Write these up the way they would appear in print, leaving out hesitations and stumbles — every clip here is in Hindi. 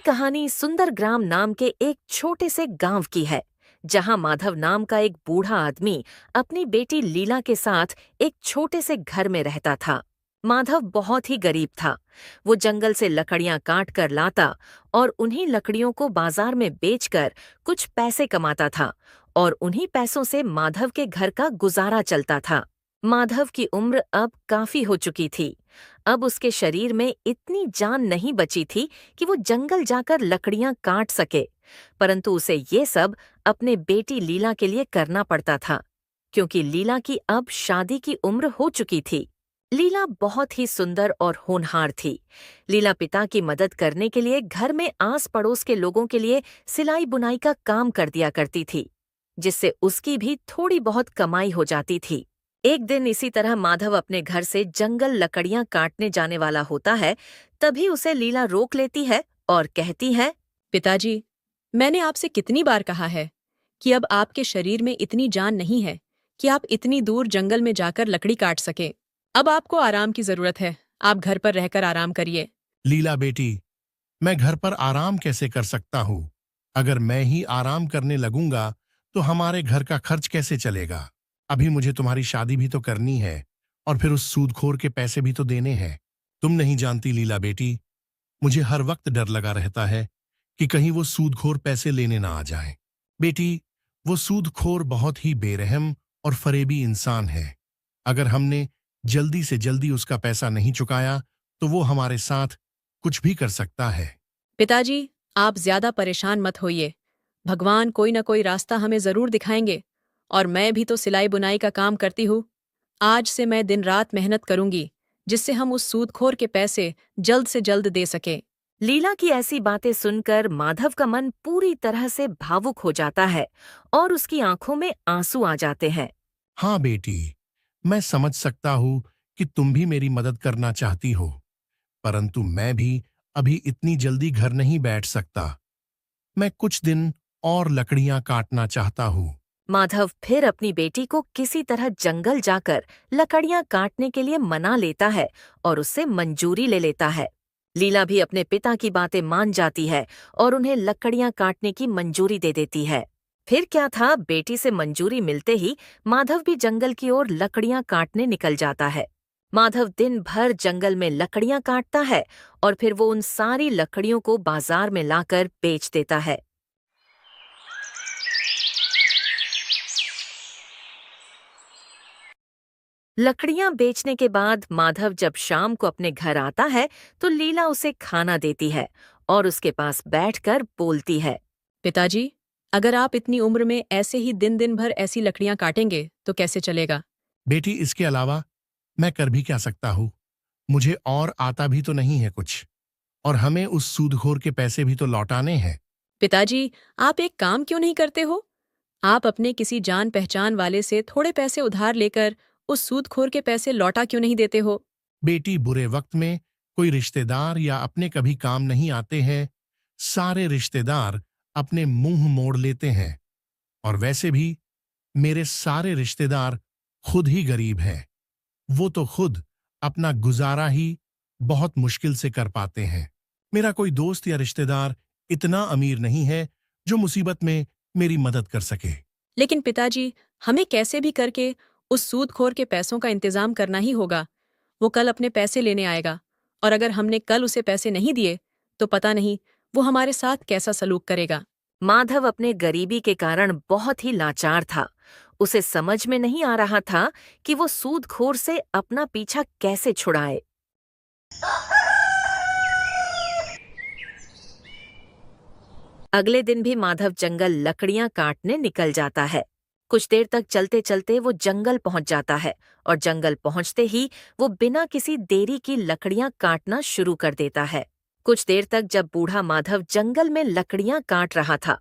कहानी सुंदर ग्राम नाम के एक छोटे से गांव की है, जहां माधव नाम का एक बूढ़ा आदमी अपनी बेटी लीला के साथ एक छोटे से घर में रहता था। माधव बहुत ही गरीब था। वो जंगल से लकड़ियां काट कर लाता और उन्हीं लकड़ियों को बाजार में बेचकर कुछ पैसे कमाता था और उन्हीं पैसों से माधव के घर का गुजारा चलता था। माधव की उम्र अब काफी हो चुकी थी। अब उसके शरीर में इतनी जान नहीं बची थी कि वो जंगल जाकर लकड़ियां काट सके, परंतु उसे ये सब अपने बेटी लीला के लिए करना पड़ता था, क्योंकि लीला की अब शादी की उम्र हो चुकी थी। लीला बहुत ही सुंदर और होनहार थी। लीला पिता की मदद करने के लिए घर में आस पड़ोस के लोगों के लिए सिलाई बुनाई का काम कर दिया करती थी, जिससे उसकी भी थोड़ी बहुत कमाई हो जाती थी। एक दिन इसी तरह माधव अपने घर से जंगल लकड़ियां काटने जाने वाला होता है। तभी उसे लीला रोक लेती है और कहती है, पिताजी, मैंने आपसे कितनी बार कहा है कि अब आपके शरीर में इतनी जान नहीं है कि आप इतनी दूर जंगल में जाकर लकड़ी काट सके। अब आपको आराम की जरूरत है। आप घर पर रहकर आराम करिए। लीला बेटी, मैं घर पर आराम कैसे कर सकता हूँ? अगर मैं ही आराम करने लगूंगा तो हमारे घर का खर्च कैसे चलेगा? अभी मुझे तुम्हारी शादी भी तो करनी है और फिर उस सूदखोर के पैसे भी तो देने हैं। तुम नहीं जानती लीला बेटी, मुझे हर वक्त डर लगा रहता है कि कहीं वो सूदखोर पैसे लेने ना आ जाए। बेटी, वो सूदखोर बहुत ही बेरहम और फरेबी इंसान है। अगर हमने जल्दी से जल्दी उसका पैसा नहीं चुकाया तो वो हमारे साथ कुछ भी कर सकता है। पिताजी, आप ज्यादा परेशान मत होइए। भगवान कोई न कोई रास्ता हमें जरूर दिखाएंगे। और मैं भी तो सिलाई बुनाई का काम करती हूँ। आज से मैं दिन रात मेहनत करूंगी, जिससे हम उस सूदखोर के पैसे जल्द से जल्द दे सकें। लीला की ऐसी बातें सुनकर माधव का मन पूरी तरह से भावुक हो जाता है और उसकी आंखों में आंसू आ जाते हैं। हाँ बेटी, मैं समझ सकता हूँ कि तुम भी मेरी मदद करना चाहती हो, परंतु मैं भी अभी इतनी जल्दी घर नहीं बैठ सकता। मैं कुछ दिन और लकड़ियां काटना चाहता हूँ। माधव फिर अपनी बेटी को किसी तरह जंगल जाकर लकड़ियां काटने के लिए मना लेता है और उससे मंजूरी ले लेता है। लीला भी अपने पिता की बातें मान जाती है और उन्हें लकड़ियां काटने की मंजूरी दे देती है। फिर क्या था, बेटी से मंजूरी मिलते ही माधव भी जंगल की ओर लकड़ियां काटने निकल जाता है। माधव दिन भर जंगल में लकड़ियां काटता है और फिर वो उन सारी लकड़ियों को बाजार में लाकर बेच देता है। लकड़ियां बेचने के बाद माधव जब शाम को अपने घर आता है तो लीला उसे खाना देती है और उसके पास बैठकर बोलती है, पिताजी, अगर आप इतनी उम्र में ऐसे ही दिन दिन भर ऐसी लकड़ियां काटेंगे तो कैसे चलेगा? बेटी, इसके अलावा मैं कर भी क्या सकता हूँ? मुझे और आता भी तो नहीं है कुछ, और हमें उस सूदखोर के पैसे भी तो लौटाने हैं। पिताजी, आप एक काम क्यों नहीं करते हो? आप अपने किसी जान पहचान वाले से थोड़े पैसे उधार लेकर उस सूदखोर के पैसे लौटा क्यों नहीं देते हो? बेटी, बुरे वक्त में कोई रिश्तेदार या अपने कभी काम नहीं आते हैं। सारे रिश्तेदार अपने मुंह मोड़ लेते हैं, और वैसे भी मेरे सारे रिश्तेदार खुद ही गरीब हैं। वो तो खुद अपना गुजारा ही बहुत मुश्किल से कर पाते हैं। मेरा कोई दोस्त या रिश्तेदार इतना अमीर नहीं है जो मुसीबत में मेरी मदद कर सके। लेकिन पिताजी, हमें कैसे भी करके उस सूदखोर के पैसों का इंतजाम करना ही होगा। वो कल अपने पैसे लेने आएगा, और अगर हमने कल उसे पैसे नहीं दिए तो पता नहीं वो हमारे साथ कैसा सलूक करेगा। माधव अपने गरीबी के कारण बहुत ही लाचार था। उसे समझ में नहीं आ रहा था कि वो सूदखोर से अपना पीछा कैसे छुड़ाए। अगले दिन भी माधव जंगल लकड़ियां काटने निकल जाता है। कुछ देर तक चलते चलते वो जंगल पहुंच जाता है और जंगल पहुंचते ही वो बिना किसी देरी की लकड़ियां काटना शुरू कर देता है। कुछ देर तक जब बूढ़ा माधव जंगल में लकड़ियां काट रहा था,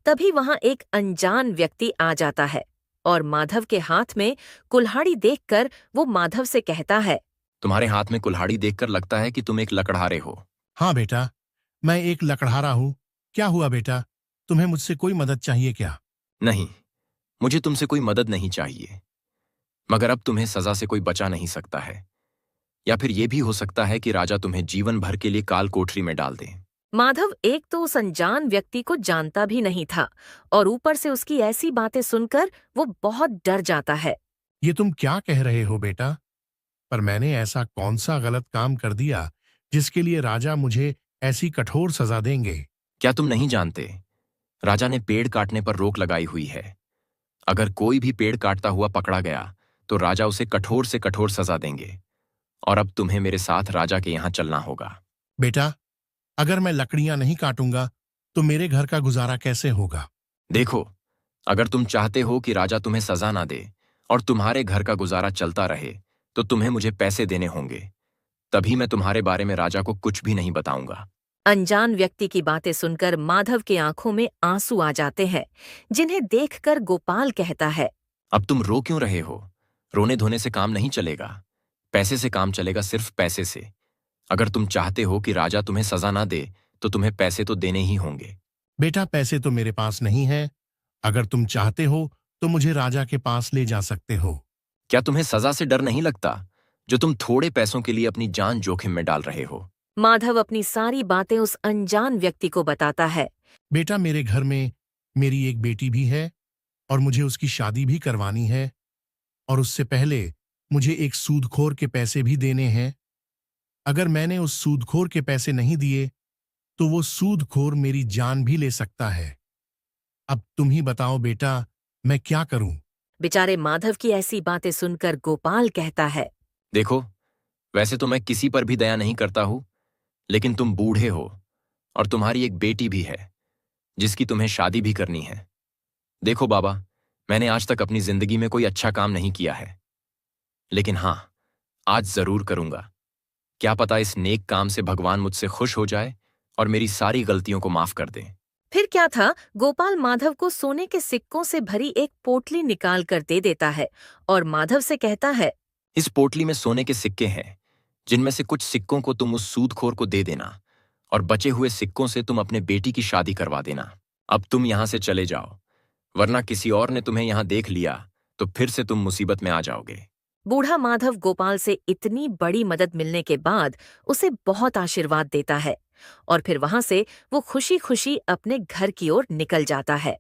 तभी वहां एक अनजान व्यक्ति आ जाता है और माधव के हाथ में कुल्हाड़ी देखकर वो माधव से कहता है, तुम्हारे हाथ में कुल्हाड़ी देखकर लगता है कि तुम एक लकड़हारे हो। हाँ बेटा, मैं एक लकड़हारा हूँ। क्या हुआ बेटा, तुम्हें मुझसे कोई मदद चाहिए क्या? नहीं, मुझे तुमसे कोई मदद नहीं चाहिए, मगर अब तुम्हें सजा से कोई बचा नहीं सकता है। या फिर यह भी हो सकता है कि राजा तुम्हें जीवन भर के लिए काल कोठरी में डाल दे। माधव एक तो उस अनजान व्यक्ति को जानता भी नहीं था और ऊपर से उसकी ऐसी बातें सुनकर वो बहुत डर जाता है। ये तुम क्या कह रहे हो बेटा? पर मैंने ऐसा कौन सा गलत काम कर दिया जिसके लिए राजा मुझे ऐसी कठोर सजा देंगे? क्या तुम नहीं जानते? राजा ने पेड़ काटने पर रोक लगाई हुई है। अगर कोई भी पेड़ काटता हुआ पकड़ा गया तो राजा उसे कठोर से कठोर सजा देंगे। और अब तुम्हें मेरे साथ राजा के यहाँ चलना होगा। बेटा, अगर मैं लकड़ियां नहीं काटूंगा तो मेरे घर का गुजारा कैसे होगा? देखो, अगर तुम चाहते हो कि राजा तुम्हें सजा ना दे और तुम्हारे घर का गुजारा चलता रहे तो तुम्हें मुझे पैसे देने होंगे। तभी मैं तुम्हारे बारे में राजा को कुछ भी नहीं बताऊंगा। अनजान व्यक्ति की बातें सुनकर माधव की आंखों में आंसू आ जाते हैं, जिन्हें देखकर गोपाल कहता है, अब तुम रो क्यों रहे हो? रोने धोने से काम नहीं चलेगा। पैसे से काम चलेगा, सिर्फ पैसे से। अगर तुम चाहते हो कि राजा तुम्हें सजा ना दे तो तुम्हें पैसे तो देने ही होंगे। बेटा, पैसे तो मेरे पास नहीं है। अगर तुम चाहते हो तो मुझे राजा के पास ले जा सकते हो। क्या तुम्हें सजा से डर नहीं लगता, जो तुम थोड़े पैसों के लिए अपनी जान जोखिम में डाल रहे हो? माधव अपनी सारी बातें उस अनजान व्यक्ति को बताता है। बेटा, मेरे घर में मेरी एक बेटी भी है और मुझे उसकी शादी भी करवानी है, और उससे पहले मुझे एक सूदखोर के पैसे भी देने हैं। अगर मैंने उस सूदखोर के पैसे नहीं दिए तो वो सूदखोर मेरी जान भी ले सकता है। अब तुम ही बताओ बेटा, मैं क्या करूं? बेचारे माधव की ऐसी बातें सुनकर गोपाल कहता है, देखो, वैसे तो मैं किसी पर भी दया नहीं करता हूं, लेकिन तुम बूढ़े हो और तुम्हारी एक बेटी भी है जिसकी तुम्हें शादी भी करनी है। देखो बाबा, मैंने आज तक अपनी जिंदगी में कोई अच्छा काम नहीं किया है, लेकिन हां, आज जरूर करूंगा। क्या पता इस नेक काम से भगवान मुझसे खुश हो जाए और मेरी सारी गलतियों को माफ कर दे। फिर क्या था, गोपाल माधव को सोने के सिक्कों से भरी एक पोटली निकाल कर दे देता है और माधव से कहता है, इस पोटली में सोने के सिक्के हैं, जिनमें से कुछ सिक्कों को तुम उस सूदखोर को दे देना और बचे हुए सिक्कों से तुम अपने बेटी की शादी करवा देना। अब तुम यहां से चले जाओ, वरना किसी और ने तुम्हें यहां देख लिया तो फिर से तुम मुसीबत में आ जाओगे। बूढ़ा माधव गोपाल से इतनी बड़ी मदद मिलने के बाद उसे बहुत आशीर्वाद देता है और फिर वहां से वो खुशी खुशी अपने घर की ओर निकल जाता है।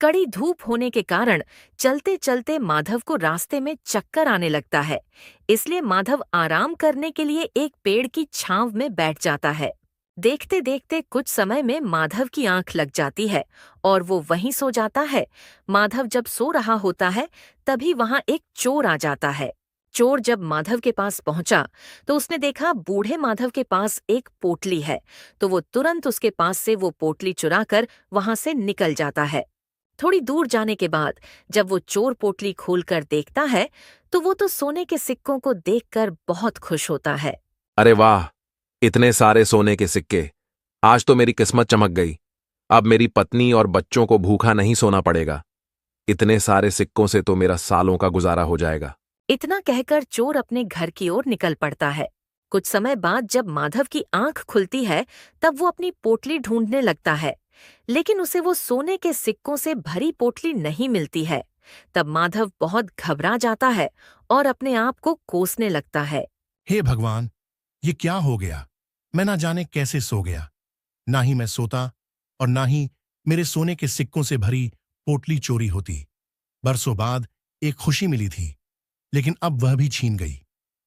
कड़ी धूप होने के कारण चलते चलते माधव को रास्ते में चक्कर आने लगता है, इसलिए माधव आराम करने के लिए एक पेड़ की छांव में बैठ जाता है। देखते देखते कुछ समय में माधव की आंख लग जाती है और वो वहीं सो जाता है। माधव जब सो रहा होता है तभी वहां एक चोर आ जाता है। चोर जब माधव के पास पहुंचा तो उसने देखा बूढ़े माधव के पास एक पोटली है, तो वो तुरंत उसके पास से वो पोटली चुराकर वहां से निकल जाता है। थोड़ी दूर जाने के बाद जब वो चोर पोटली खोलकर देखता है तो वो तो सोने के सिक्कों को देखकर बहुत खुश होता है। अरे वाह, इतने सारे सोने के सिक्के! आज तो मेरी किस्मत चमक गई। अब मेरी पत्नी और बच्चों को भूखा नहीं सोना पड़ेगा। इतने सारे सिक्कों से तो मेरा सालों का गुजारा हो जाएगा। इतना कहकर चोर अपने घर की ओर निकल पड़ता है। कुछ समय बाद जब माधव की आंख खुलती है तब वो अपनी पोटली ढूंढने लगता है, लेकिन उसे वो सोने के सिक्कों से भरी पोटली नहीं मिलती है। तब माधव बहुत घबरा जाता है और अपने आप को कोसने लगता है। हे भगवान, ये क्या हो गया? मैं ना जाने कैसे सो गया। ना ही मैं सोता और ना ही मेरे सोने के सिक्कों से भरी पोटली चोरी होती। बरसों बाद एक खुशी मिली थी, लेकिन अब वह भी छीन गई।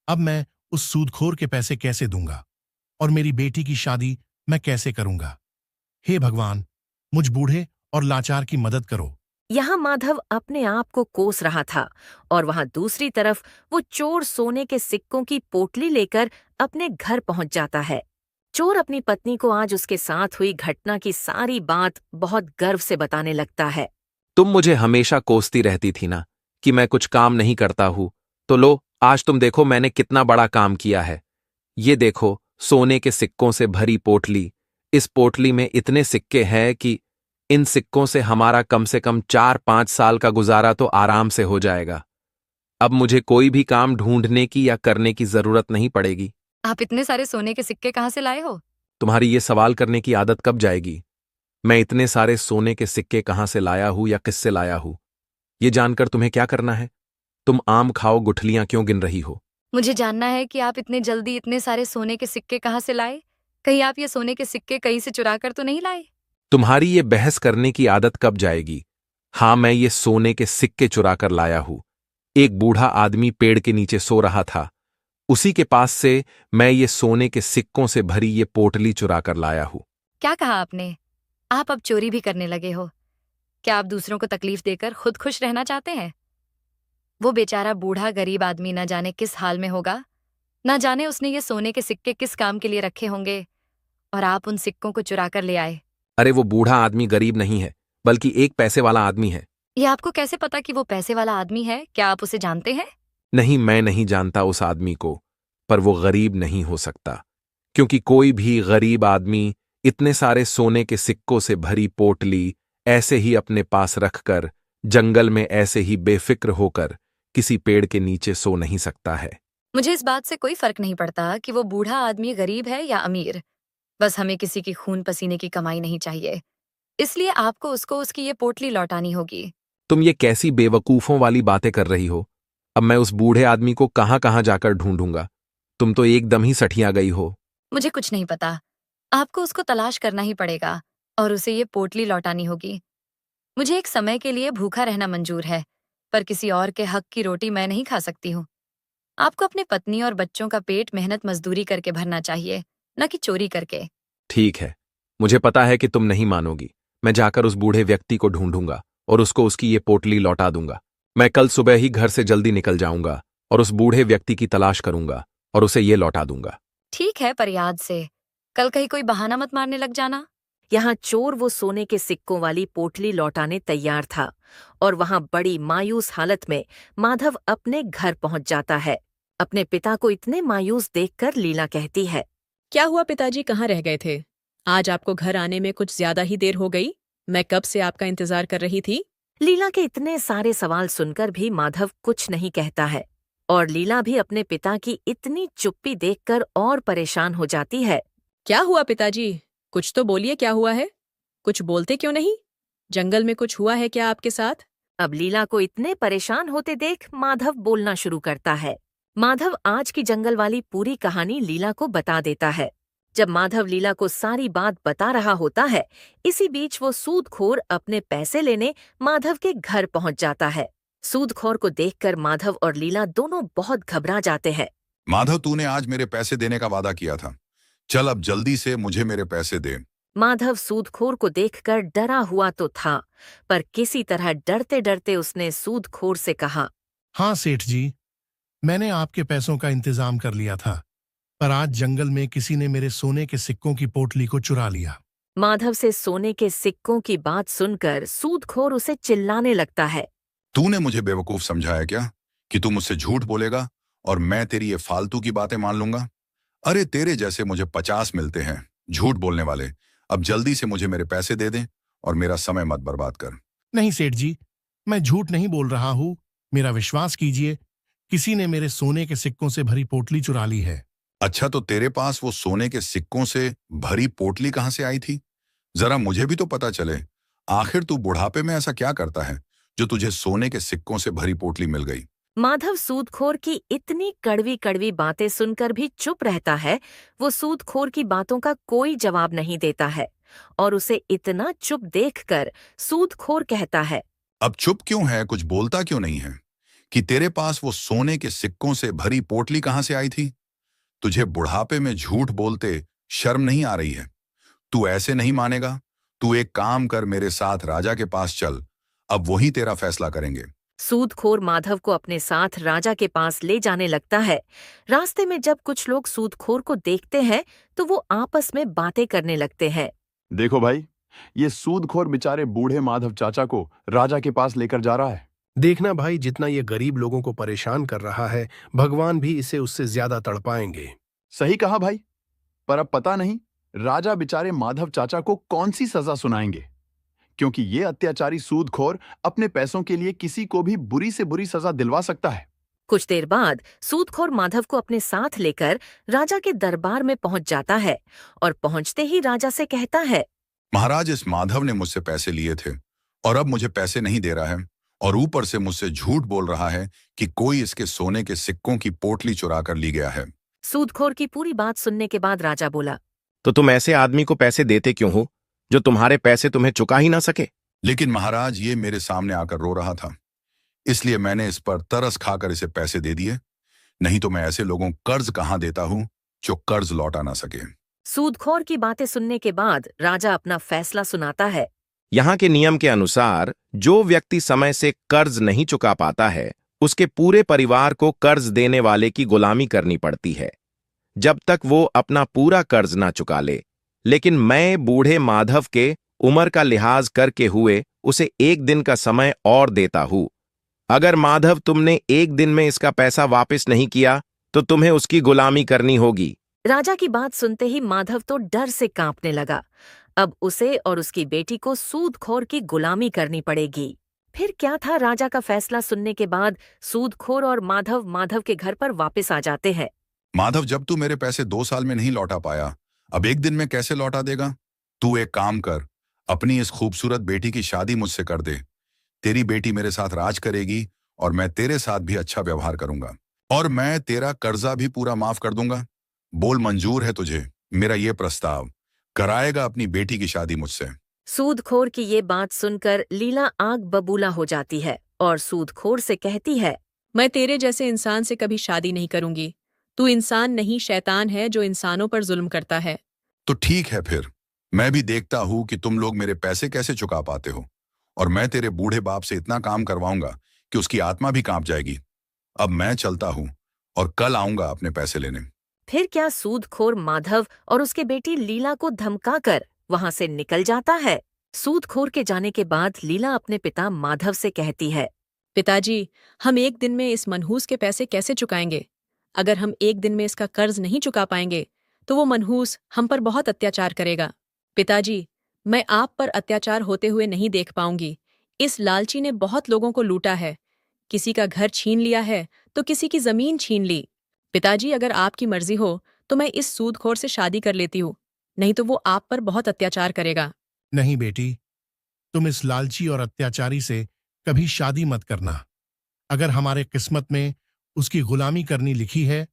अब मैं उस सूदखोर के पैसे कैसे दूंगा और मेरी बेटी की शादी मैं कैसे करूंगा? हे भगवान, मुझ बूढ़े और लाचार की मदद करो। यहाँ माधव अपने आप को कोस रहा था और वहाँ दूसरी तरफ वो चोर सोने के सिक्कों की पोटली लेकर अपने घर पहुंच जाता है। चोर अपनी पत्नी को आज उसके साथ हुई घटना की सारी बात बहुत गर्व से बताने लगता है। तुम मुझे हमेशा कोसती रहती थी ना कि मैं कुछ काम नहीं करता हूं, तो लो, आज तुम देखो मैंने कितना बड़ा काम किया है। ये देखो, सोने के सिक्कों से भरी पोटली। इस पोटली में इतने सिक्के हैं कि इन सिक्कों से हमारा कम से कम 4-5 साल का गुजारा तो आराम से हो जाएगा। अब मुझे कोई भी काम ढूंढने की या करने की जरूरत नहीं पड़ेगी। आप इतने सारे सोने के सिक्के कहाँ से लाए हो? तुम्हारी ये सवाल करने की आदत कब जाएगी? मैं इतने सारे सोने के सिक्के कहाँ से लाया हूं या किससे लाया हूं, ये जानकर तुम्हें क्या करना है? तुम आम खाओ गुठलियां क्यों गिन रही हो? मुझे जानना है कि आप इतने जल्दी इतने सारे सोने के सिक्के कहाँ से लाए। कहीं आप ये सोने के सिक्के कहीं से चुरा कर तो नहीं लाए? तुम्हारी ये बहस करने की आदत कब जाएगी? हाँ, मैं ये सोने के सिक्के चुरा कर लाया हूं। एक बूढ़ा आदमी पेड़ के नीचे सो रहा था। उसी के पास से मैं ये सोने के सिक्कों से भरी ये पोटली चुरा कर लाया हूं। क्या कहा आपने? आप अब चोरी भी करने लगे हो? क्या आप दूसरों को तकलीफ देकर खुद खुश रहना चाहते हैं? वो बेचारा बूढ़ा गरीब आदमी न जाने किस हाल में होगा, न जाने उसने ये सोने के सिक्के किस काम के लिए रखे होंगे, और आप उन सिक्कों को चुरा कर ले आए। अरे वो बूढ़ा आदमी गरीब नहीं है, बल्कि एक पैसे वाला आदमी है। ये आपको कैसे पता कि वो पैसे वाला आदमी है? क्या आप उसे जानते हैं? नहीं, मैं नहीं जानता उस आदमी को, पर वो गरीब नहीं हो सकता, क्योंकि कोई भी गरीब आदमी इतने सारे सोने के सिक्कों से भरी पोटली ऐसे ही अपने पास रखकर जंगल में ऐसे ही बेफिक्र होकर किसी पेड़ के नीचे सो नहीं सकता है। मुझे इस बात से कोई फर्क नहीं पड़ता कि वो बूढ़ा आदमी गरीब है या अमीर। बस हमें किसी की खून पसीने की कमाई नहीं चाहिए। इसलिए आपको उसको उसकी ये पोटली लौटानी होगी। तुम ये कैसी बेवकूफों वाली बातें कर रही हो? अब मैं उस बूढ़े आदमी को कहां कहां जाकर ढूंढूंगा? तुम तो एकदम ही सठिया गई हो। मुझे कुछ नहीं पता। आपको उसको तलाश करना ही पड़ेगा और उसे ये पोटली लौटानी होगी। मुझे एक समय के लिए भूखा रहना मंजूर है, पर किसी और के हक की रोटी मैं नहीं खा सकती हूँ। आपको अपने पत्नी और बच्चों का पेट मेहनत मजदूरी करके भरना चाहिए, न कि चोरी करके। ठीक है, मुझे पता है कि तुम नहीं मानोगी। मैं जाकर उस बूढ़े व्यक्ति को ढूंढूंगा और उसको उसकी ये पोटली लौटा दूंगा। मैं कल सुबह ही घर से जल्दी निकल जाऊंगा और उस बूढ़े व्यक्ति की तलाश करूंगा और उसे ये लौटा दूंगा। ठीक है, पर याद से कल कहीं कोई बहाना मत मारने लग जाना। यहाँ चोर वो सोने के सिक्कों वाली पोटली लौटाने तैयार था और वहां बड़ी मायूस हालत में माधव अपने घर पहुंच जाता है। अपने पिता को इतने मायूस देखकर लीला कहती है, क्या हुआ पिताजी, कहाँ रह गए थे? आज आपको घर आने में कुछ ज्यादा ही देर हो गई। मैं कब से आपका इंतजार कर रही थी। लीला के इतने सारे सवाल सुनकर भी माधव कुछ नहीं कहता है और लीला भी अपने पिता की इतनी चुप्पी देखकर और परेशान हो जाती है। क्या हुआ पिताजी? कुछ तो बोलिए, क्या हुआ है? कुछ बोलते क्यों नहीं? जंगल में कुछ हुआ है क्या आपके साथ? अब लीला को इतने परेशान होते देख माधव बोलना शुरू करता है। माधव आज की जंगल वाली पूरी कहानी लीला को बता देता है। जब माधव लीला को सारी बात बता रहा होता है, इसी बीच वो सूदखोर अपने पैसे लेने माधव के घर पहुंच जाता है। सूदखोर को देखकर माधव और लीला दोनों बहुत घबरा जाते हैं। माधव, तूने आज मेरे पैसे देने का वादा किया था। चल अब जल्दी से मुझे मेरे पैसे दे। माधव सूदखोर को देखकर डरा हुआ तो था, पर किसी तरह डरते डरते उसने सूदखोर से कहा, हाँ सेठ जी, मैंने आपके पैसों का इंतजाम कर लिया था, पर आज जंगल में किसी ने मेरे सोने के सिक्कों की पोटली को चुरा लिया। माधव से सोने के सिक्कों की बात सुनकर सूदखोर उसे चिल्लाने लगता है। तूने मुझे बेवकूफ समझा है क्या कि तू मुझसे झूठ बोलेगा और मैं तेरी ये फालतू की बातें मान लूंगा? अरे तेरे जैसे मुझे 50 मिलते हैं झूठ बोलने वाले। अब जल्दी से मुझे मेरे पैसे दे दे और मेरा समय मत बर्बाद कर। नहीं सेठ जी, मैं झूठ नहीं बोल रहा हूँ, मेरा विश्वास कीजिए, किसी ने मेरे सोने के सिक्कों से भरी पोटली चुरा ली है। अच्छा, तो तेरे पास वो सोने के सिक्कों से भरी पोटली कहाँ से आई थी? जरा मुझे भी तो पता चले। आखिर तू बुढ़ापे में ऐसा क्या करता है जो तुझे सोने के सिक्कों से भरी पोटली मिल गई? माधव सूदखोर की इतनी कड़वी कड़वी बातें सुनकर भी चुप रहता है। वो सूदखोर की बातों का कोई जवाब नहीं देता है और उसे इतना चुप देखकर सूदखोर कहता है, अब चुप क्यों है, कुछ बोलता क्यों नहीं है कि तेरे पास वो सोने के सिक्कों से भरी पोटली कहाँ से आई थी? तुझे बुढ़ापे में झूठ बोलते शर्म नहीं आ रही है? तू ऐसे नहीं मानेगा। तू एक काम कर, मेरे साथ राजा के पास चल, अब वही तेरा फैसला करेंगे। सूदखोर माधव को अपने साथ राजा के पास ले जाने लगता है। रास्ते में जब कुछ लोग सूदखोर को देखते हैं तो वो आपस में बातें करने लगते हैं। देखो भाई, ये सूदखोर बेचारे बूढ़े माधव चाचा को राजा के पास लेकर जा रहा है। देखना भाई, जितना ये गरीब लोगों को परेशान कर रहा है, भगवान भी इसे उससे ज्यादा तड़पाएंगे। सही कहा भाई, पर अब पता नहीं राजा बेचारे माधव चाचा को कौन सी सजा सुनाएंगे, क्योंकि ये अत्याचारी सूदखोर अपने पैसों के लिए किसी को भी बुरी से बुरी सजा दिलवा सकता है। कुछ देर बाद सूदखोर माधव को अपने साथ लेकर राजा के दरबार में पहुंच जाता है और पहुंचते ही राजा से कहता है, महाराज, इस माधव ने मुझसे पैसे लिए थे और अब मुझे पैसे नहीं दे रहा है और ऊपर से मुझसे झूठ बोल रहा है कि कोई इसके सोने के सिक्कों की पोटली चुरा कर ली गया है। सूदखोर की पूरी बात सुनने के बाद राजा बोला, तो तुम ऐसे आदमी को पैसे देते क्यों हो जो तुम्हारे पैसे तुम्हें चुका ही ना सके? लेकिन महाराज ये मेरे सामने आकर रो रहा था, इसलिए मैंने इस पर तरस खाकर इसे पैसे दे दिए। नहीं तो मैं ऐसे लोगों को कर्ज कहां देता हूं जो कर्ज लौटा ना सके। सूदखोर की बातें सुनने के बाद राजा अपना फैसला सुनाता है। यहाँ के नियम के अनुसार जो व्यक्ति समय से कर्ज नहीं चुका पाता है उसके पूरे परिवार को कर्ज देने वाले की गुलामी करनी पड़ती है जब तक वो अपना पूरा कर्ज ना चुका ले। लेकिन मैं बूढ़े माधव के उम्र का लिहाज करके हुए उसे 1 दिन का समय और देता हूं। अगर माधव तुमने 1 दिन में इसका पैसा वापस नहीं किया तो तुम्हें उसकी गुलामी करनी होगी। राजा की बात सुनते ही माधव तो डर से कांपने लगा। अब उसे और उसकी बेटी को सूदखोर की गुलामी करनी पड़ेगी। फिर क्या था, राजा का फैसला सुनने के बाद सूदखोर और माधव के घर पर वापस आ जाते हैं। माधव, जब तू मेरे पैसे 2 साल में नहीं लौटा पाया, अब 1 दिन में कैसे लौटा देगा? तू एक काम कर, अपनी इस खूबसूरत बेटी की शादी मुझसे कर दे। तेरी बेटी मेरे साथ राज करेगी और मैं तेरे साथ भी अच्छा व्यवहार करूंगा और मैं तेरा कर्जा भी पूरा माफ कर दूंगा। बोल, मंजूर है तुझे मेरा ये प्रस्ताव? कराएगा अपनी बेटी की शादी मुझसे? सूदखोर की ये बात सुनकर लीला आग बबूला हो जाती है और सूदखोर से कहती है, मैं तेरे जैसे इंसान से कभी शादी नहीं करूंगी। तू इंसान नहीं, शैतान है जो इंसानों पर जुल्म करता है। तो ठीक है, फिर मैं भी देखता हूं कि तुम लोग मेरे पैसे कैसे चुका पाते हो और मैं तेरे बूढ़े बाप से इतना काम करवाऊंगा कि उसकी आत्मा भी कांप जाएगी। अब मैं चलता हूं और कल आऊंगा अपने पैसे लेने। फिर क्या सूदखोर माधव और उसके बेटी लीला को धमकाकर वहां से निकल जाता है। सूदखोर के जाने के बाद लीला अपने पिता माधव से कहती है, पिताजी, हम 1 दिन में इस मनहूस के पैसे कैसे चुकाएंगे? अगर हम 1 दिन में इसका कर्ज नहीं चुका पाएंगे तो वो मनहूस हम पर बहुत अत्याचार करेगा। पिताजी, मैं आप पर अत्याचार होते हुए नहीं देख पाऊंगी। इस लालची ने बहुत लोगों को लूटा है, किसी का घर छीन लिया है तो किसी की जमीन छीन ली। पिताजी, अगर आपकी मर्जी हो तो मैं इस सूदखोर से शादी कर लेती हूँ, नहीं तो वो आप पर बहुत अत्याचार करेगा। नहीं बेटी, तुम इस लालची और अत्याचारी से कभी शादी मत करना। अगर हमारे किस्मत में उसकी गुलामी करनी लिखी है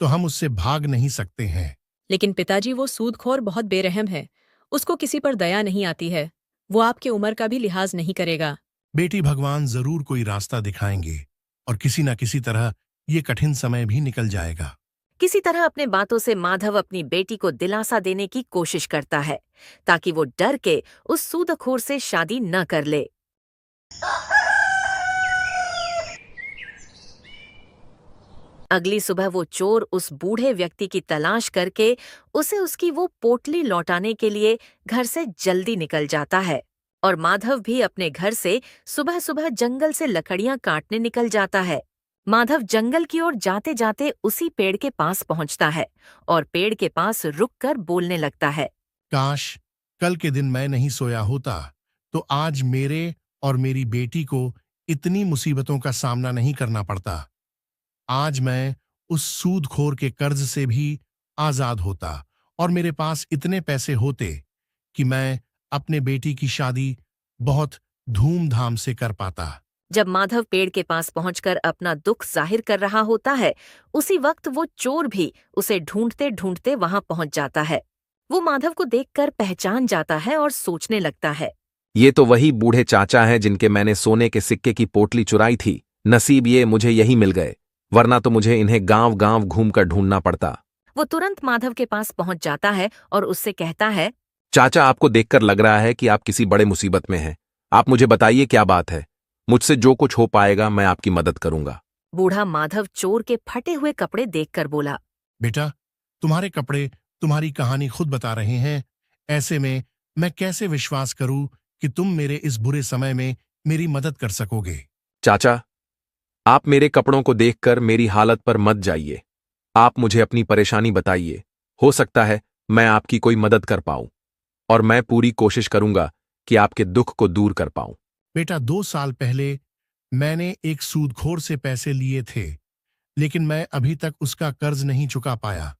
तो हम उससे भाग नहीं सकते हैं। लेकिन पिताजी, वो सूदखोर बहुत बेरहम है, उसको किसी पर दया नहीं आती है। वो आपके उम्र का भी लिहाज नहीं करेगा। बेटी, भगवान जरूर कोई रास्ता दिखाएंगे और किसी न किसी तरह ये कठिन समय भी निकल जाएगा। किसी तरह अपने बातों से माधव अपनी बेटी को दिलासा देने की कोशिश करता है ताकि वो डर के उस सूदखोर से शादी न कर ले। अगली सुबह वो चोर उस बूढ़े व्यक्ति की तलाश करके उसे उसकी वो पोटली लौटाने के लिए घर से जल्दी निकल जाता है और माधव भी अपने घर से सुबह सुबह जंगल से लकड़ियां काटने निकल जाता है। माधव जंगल की ओर जाते जाते उसी पेड़ के पास पहुंचता है और पेड़ के पास रुककर बोलने लगता है, काश कल के दिन मैं नहीं सोया होता तो आज मेरे और मेरी बेटी को इतनी मुसीबतों का सामना नहीं करना पड़ता। आज मैं उस सूदखोर के कर्ज से भी आजाद होता और मेरे पास इतने पैसे होते कि मैं अपने बेटी की शादी बहुत धूमधाम से कर पाता। जब माधव पेड़ के पास पहुंचकर अपना दुख जाहिर कर रहा होता है, उसी वक्त वो चोर भी उसे ढूंढते ढूंढते वहां पहुंच जाता है। वो माधव को देखकर पहचान जाता है और सोचने लगता है, ये तो वही बूढ़े चाचा हैं जिनके मैंने सोने के सिक्के की पोटली चुराई थी। नसीब ये मुझे यही मिल गए, वरना तो मुझे इन्हें गांव गांव घूमकर ढूंढना पड़ता। वो तुरंत माधव के पास पहुंच जाता है और उससे कहता है, चाचा, आपको देखकर लग रहा है कि आप किसी बड़े मुसीबत में हैं। आप मुझे बताइए क्या बात है। मुझसे जो कुछ हो पाएगा मैं आपकी मदद करूंगा। बूढ़ा माधव चोर के फटे हुए कपड़े देखकर बोला, बेटा, तुम्हारे कपड़े तुम्हारी कहानी खुद बता रहे हैं। ऐसे में मैं कैसे विश्वास करूं कि तुम मेरे इस बुरे समय में मेरी मदद कर सकोगे। चाचा, आप मेरे कपड़ों को देखकर मेरी हालत पर मत जाइए। आप मुझे अपनी परेशानी बताइए, हो सकता है मैं आपकी कोई मदद कर पाऊं और मैं पूरी कोशिश करूंगा कि आपके दुख को दूर कर पाऊं। बेटा, 2 साल पहले मैंने एक सूदखोर से पैसे लिए थे, लेकिन मैं अभी तक उसका कर्ज नहीं चुका पाया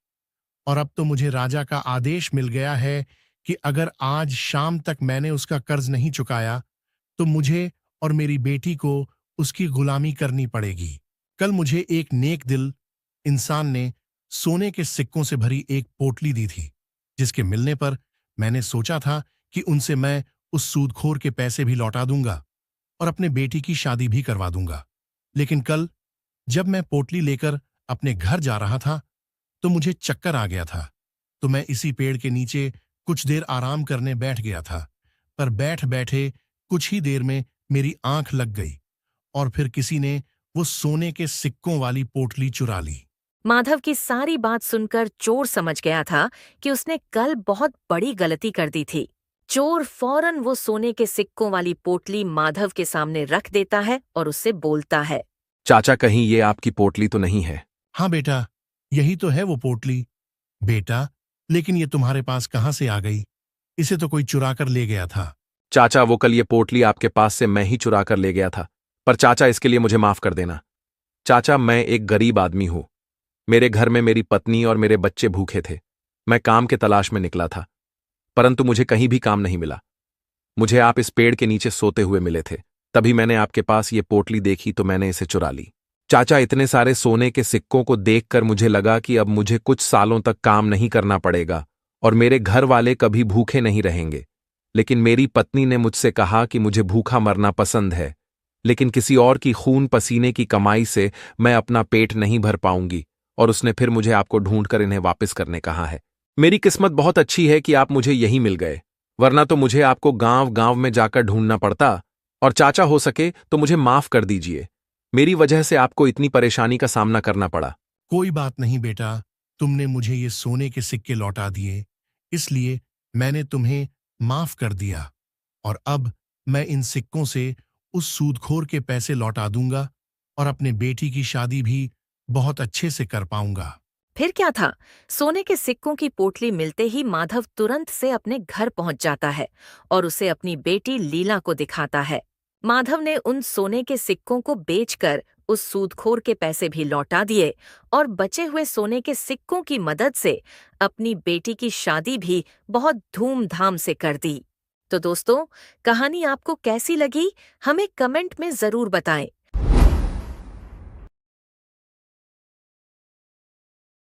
और अब तो मुझे राजा का आदेश मिल गया है कि अगर आज शाम तक मैंने उसका कर्ज नहीं चुकाया तो मुझे और मेरी बेटी को उसकी गुलामी करनी पड़ेगी। कल मुझे एक नेक दिल इंसान ने सोने के सिक्कों से भरी एक पोटली दी थी जिसके मिलने पर मैंने सोचा था कि उनसे मैं उस सूदखोर के पैसे भी लौटा दूंगा और अपने बेटी की शादी भी करवा दूंगा। लेकिन कल जब मैं पोटली लेकर अपने घर जा रहा था तो मुझे चक्कर आ गया था, तो मैं इसी पेड़ के नीचे कुछ देर आराम करने बैठ गया था। पर बैठ बैठे कुछ ही देर में मेरी आंख लग गई और फिर किसी ने वो सोने के सिक्कों वाली पोटली चुरा ली। माधव की सारी बात सुनकर चोर समझ गया था कि उसने कल बहुत बड़ी गलती कर दी थी। चोर फौरन वो सोने के सिक्कों वाली पोटली माधव के सामने रख देता है और उससे बोलता है, चाचा कहीं ये आपकी पोटली तो नहीं है? हाँ बेटा, यही तो है वो पोटली। बेटा, लेकिन ये तुम्हारे पास कहाँ से आ गई? इसे तो कोई चुरा कर ले गया था। चाचा वो कल ये पोटली आपके पास से मैं ही चुरा कर ले गया था, पर चाचा इसके लिए मुझे माफ कर देना। चाचा मैं एक गरीब आदमी हूं। मेरे घर में मेरी पत्नी और मेरे बच्चे भूखे थे। मैं काम के तलाश में निकला था, परंतु मुझे कहीं भी काम नहीं मिला। मुझे आप इस पेड़ के नीचे सोते हुए मिले थे, तभी मैंने आपके पास ये पोटली देखी तो मैंने इसे चुरा ली। चाचा इतने सारे सोने के सिक्कों को देखकर मुझे लगा कि अब मुझे कुछ सालों तक काम नहीं करना पड़ेगा और मेरे घर वाले कभी भूखे नहीं रहेंगे। लेकिन मेरी पत्नी ने मुझसे कहा कि मुझे भूखा मरना पसंद है, लेकिन किसी और की खून पसीने की कमाई से मैं अपना पेट नहीं भर पाऊंगी, और उसने फिर मुझे आपको ढूंढकर इन्हें वापस करने कहा है। मेरी किस्मत बहुत अच्छी है कि आप मुझे यहीं मिल गए, वरना तो मुझे आपको गांव गांव में जाकर ढूंढना पड़ता। और चाचा हो सके तो मुझे माफ कर दीजिए, मेरी वजह से आपको इतनी परेशानी का सामना करना पड़ा। कोई बात नहीं बेटा, तुमने मुझे ये सोने के सिक्के लौटा दिए, इसलिए मैंने तुम्हें माफ कर दिया और अब मैं इन सिक्कों से उस सूदखोर के पैसे लौटा दूंगा और अपने बेटी की शादी भी बहुत अच्छे से कर पाऊंगा। फिर क्या था, सोने के सिक्कों की पोटली मिलते ही माधव तुरंत से अपने घर पहुंच जाता है और उसे अपनी बेटी लीला को दिखाता है। माधव ने उन सोने के सिक्कों को बेचकर उस सूदखोर के पैसे भी लौटा दिए और बचे हुए सोने के सिक्कों की मदद से अपनी बेटी की शादी भी बहुत धूमधाम से कर दी। तो दोस्तों, कहानी आपको कैसी लगी, हमें कमेंट में जरूर बताएं।